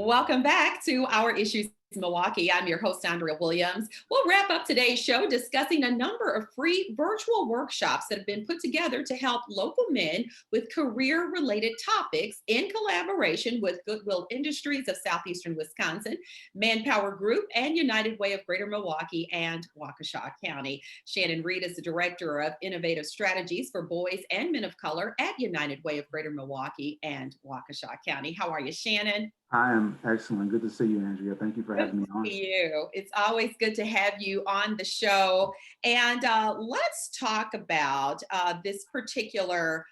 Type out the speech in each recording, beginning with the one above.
Welcome back to Our Issues Milwaukee. I'm your host, Andrea Williams. We'll wrap up today's show discussing a number of free virtual workshops that have been put together to help local men with career-related topics in collaboration with Goodwill Industries of Southeastern Wisconsin, Manpower Group, and United Way of Greater Milwaukee and Waukesha County. Shannon Reed is the Director of Innovative Strategies for Boys and Men of Color at United Way of Greater Milwaukee and Waukesha County. How are you, Shannon? I am excellent. Good to see you, Andrea. Thank you for having me on. Good to see you. It's always good to have you on the show. And let's talk about this particular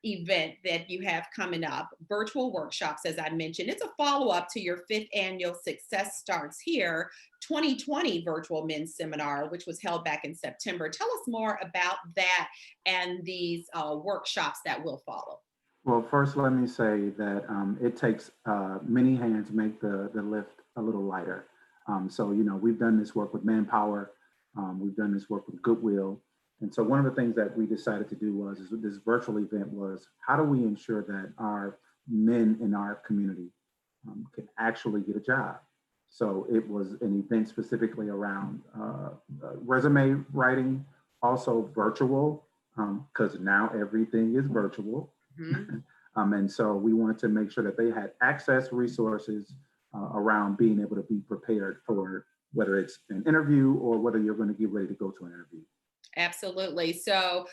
event that you have coming up, virtual workshops, as I mentioned. It's a follow-up to your 5th annual Success Starts Here 2020 virtual men's seminar, which was held back in September. Tell us more about that and these workshops that will follow. Well, first, let me say that it takes many hands to make the lift a little lighter. So, we've done this work with Manpower. We've done this work with Goodwill. And so one of the things that we decided to do was this virtual event was, how do we ensure that our men in our community can actually get a job? So it was an event specifically around resume writing, also virtual, because now everything is virtual. Mm-hmm. And so we wanted to make sure that they had access resources around being able to be prepared for whether it's an interview or whether you're going to get ready to go to an interview. Absolutely. So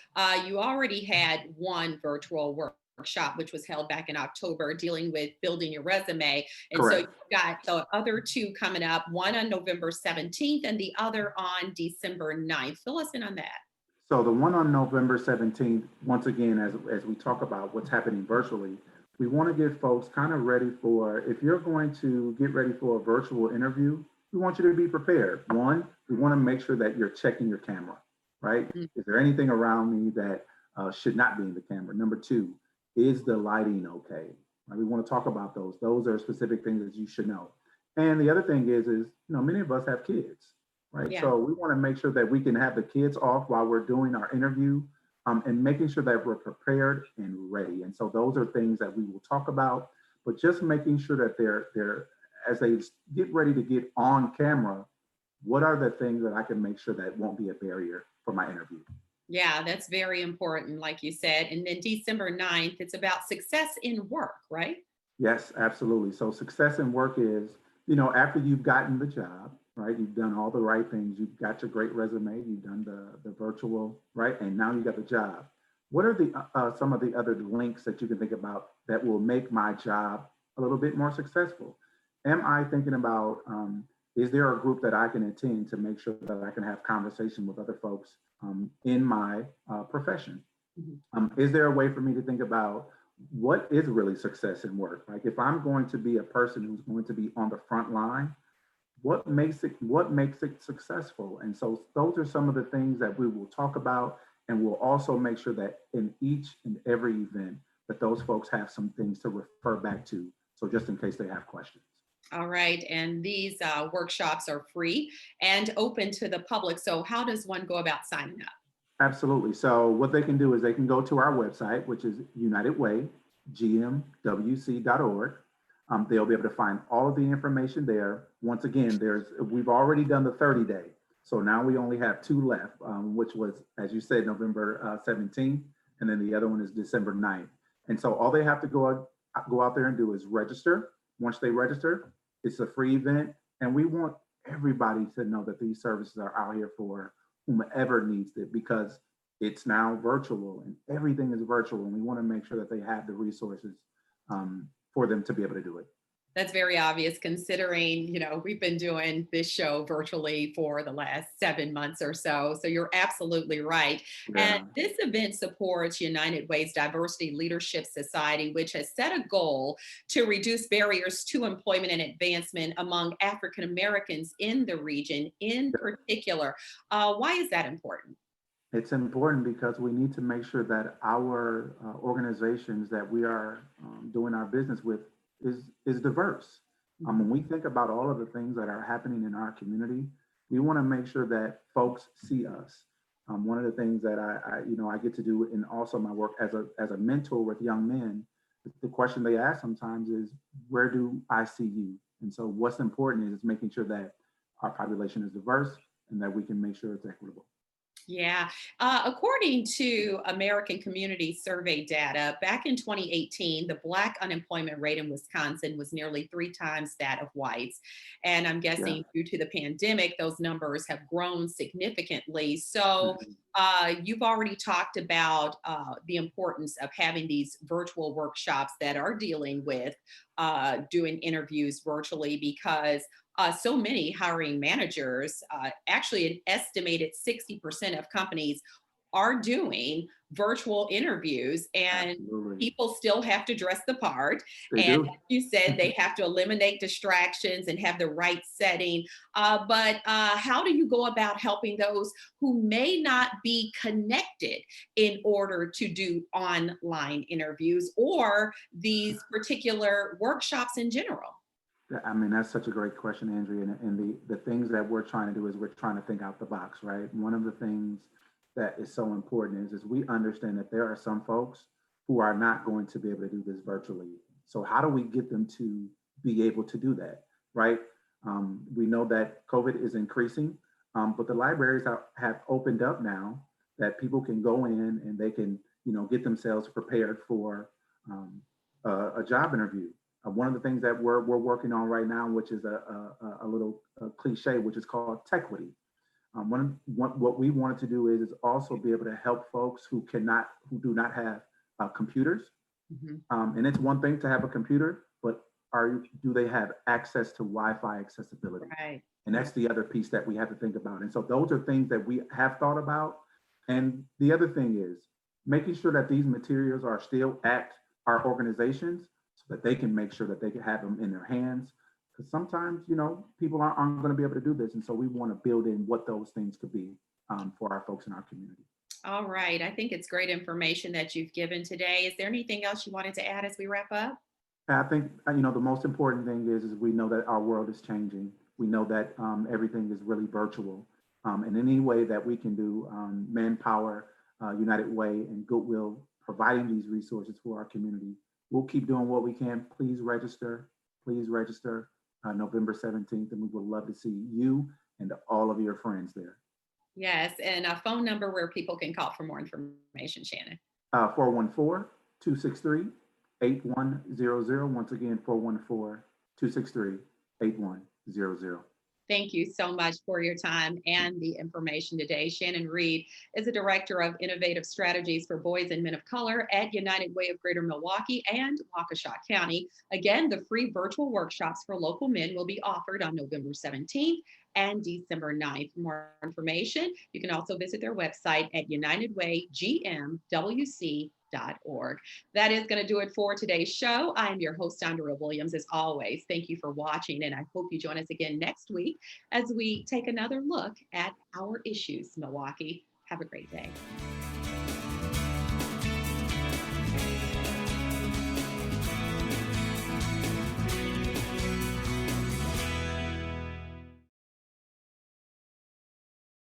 you already had one virtual workshop, which was held back in October, dealing with building your resume. And Correct. So you've got the other two coming up, one on November 17th and the other on December 9th. Fill us in on that. So the one on November 17th, once again, as we talk about what's happening virtually, we want to get folks kind of ready for, if you're going to get ready for a virtual interview, we want you to be prepared. One, we want to make sure that you're checking your camera, right? Mm-hmm. Is there anything around me that should not be in the camera? Number two, is the lighting okay? Right? We want to talk about those. Those are specific things that you should know. And the other thing is many of us have kids. Right. Yeah. So we want to make sure that we can have the kids off while we're doing our interview and making sure that we're prepared and ready. And so those are things that we will talk about, but just making sure that they're as they get ready to get on camera, what are the things that I can make sure that won't be a barrier for my interview? Yeah, that's very important, like you said. And then December 9th, it's about success in work, right? Yes, absolutely. So success in work is, after you've gotten the job, right? You've done all the right things. You've got your great resume. You've done the virtual, right? And now you got the job. What are the some of the other links that you can think about that will make my job a little bit more successful? Am I thinking about, is there a group that I can attend to make sure that I can have conversation with other folks in my profession? Mm-hmm. Is there a way for me to think about what is really success in work? Like if I'm going to be a person who's going to be on the front line, what makes it successful? And so those are some of the things that we will talk about, and we'll also make sure that in each and every event that those folks have some things to refer back to. So just in case they have questions. All right. And these workshops are free and open to the public. So how does one go about signing up? Absolutely. So what they can do is they can go to our website, which is unitedwaygmwc.org. They'll be able to find all of the information there. Once again, we've already done the 30-day. So now we only have 2 left, which was, as you said, November 17th, and then the other one is December 9th. And so all they have to go out there and do is register. Once they register, it's a free event. And we want everybody to know that these services are out here for whomever needs it, because it's now virtual and everything is virtual. And we want to make sure that they have the resources for them to be able to do it. That's very obvious considering, we've been doing this show virtually for the last 7 months or so. So you're absolutely right. Yeah. And this event supports United Way's Diversity Leadership Society, which has set a goal to reduce barriers to employment and advancement among African Americans in the region in particular. Why is that important? It's important because we need to make sure that our organizations that we are doing our business with is diverse. When we think about all of the things that are happening in our community, we want to make sure that folks see us. One of the things that I get to do in also my work as a mentor with young men the question they ask sometimes is, where do I see you? And so what's important is making sure that our population is diverse and that we can make sure it's equitable. Yeah. According to American Community Survey data, back in 2018, the Black unemployment rate in Wisconsin was nearly 3 times that of whites. And I'm Yeah. guessing due to the pandemic, those numbers have grown significantly. So Mhm. you've already talked about the importance of having these virtual workshops that are dealing with doing interviews virtually because so many hiring managers, actually, an estimated 60% of companies are doing virtual interviews, and Absolutely. people still have to dress the part. They And do. like you said, they have to eliminate distractions and have the right setting. But how do you go about helping those who may not be connected in order to do online interviews or these particular workshops in general? I mean, that's such a great question, Andrea. And the things that we're trying to do is we're trying to think out the box, right? One of the things that is so important is we understand that there are some folks who are not going to be able to do this virtually. So how do we get them to be able to do that, right? We know that COVID is increasing, but the libraries have opened up now that people can go in and they can, get themselves prepared for a job interview. One of the things that we're working on right now, which is a little cliche, which is called Techquity. What we wanted to do is also be able to help folks who do not have computers. Mhm. And it's one thing to have a computer, but do they have access to Wi-Fi accessibility? Right. And that's the other piece that we have to think about. And so those are things that we have thought about. And the other thing is making sure that these materials are still at our organizations so that they can make sure that they can have them in their hands. Because sometimes, people aren't going to be able to do this. And so we want to build in what those things could be for our folks in our community. All right. I think it's great information that you've given today. Is there anything else you wanted to add as we wrap up? I think, the most important thing is we know that our world is changing. We know that everything is really virtual. And any way that we can do Manpower, United Way, and Goodwill, providing these resources for our community, we'll keep doing what we can. Please register. Please register November 17th, and we would love to see you and all of your friends there. Yes. And a phone number where people can call for more information, Shannon. 414-263-8100. Once again, 414-263-8100. Thank you so much for your time and the information today. Shannon Reed is the Director of Innovative Strategies for Boys and Men of Color at United Way of Greater Milwaukee and Waukesha County. Again, the free virtual workshops for local men will be offered on November 17th and December 9th. For more information, you can also visit their website at unitedwaygmwc.org. That is going to do it for today's show. I am your host, Andrea Williams. As always, thank you for watching, and I hope you join us again next week as we take another look at our issues, Milwaukee. Have a great day.